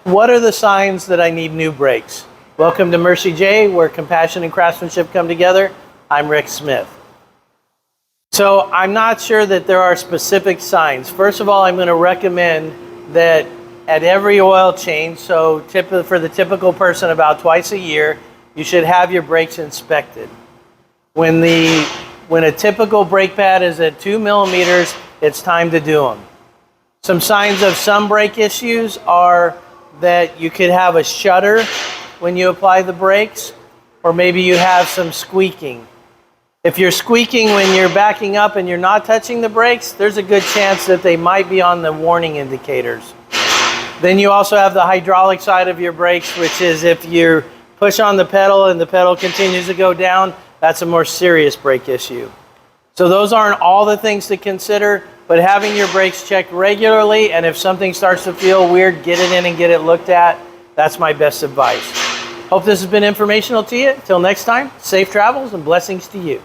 What are the signs that I need new brakes? Welcome to Mercie J, where compassion and craftsmanship come together. I'm Rick Smith. So I'm not sure that there are specific signs. First of all, I'm going to recommend that at every oil change, so for the typical person about twice a year, you should have your brakes inspected. When a typical brake pad is at 2 millimeters, it's time to do them. Some signs of some brake issues are that you could have a shudder when you apply the brakes, or maybe you have some squeaking. If you're squeaking when you're backing up and you're not touching the brakes, there's a good chance that they might be on the warning indicators. Then you also have the hydraulic side of your brakes, which is if you push on the pedal and the pedal continues to go down, that's a more serious brake issue. So those aren't all the things to consider, but having your brakes checked regularly, and if something starts to feel weird, get it in and get it looked at. That's my best advice. Hope this has been informational to you. Till next time, safe travels and blessings to you.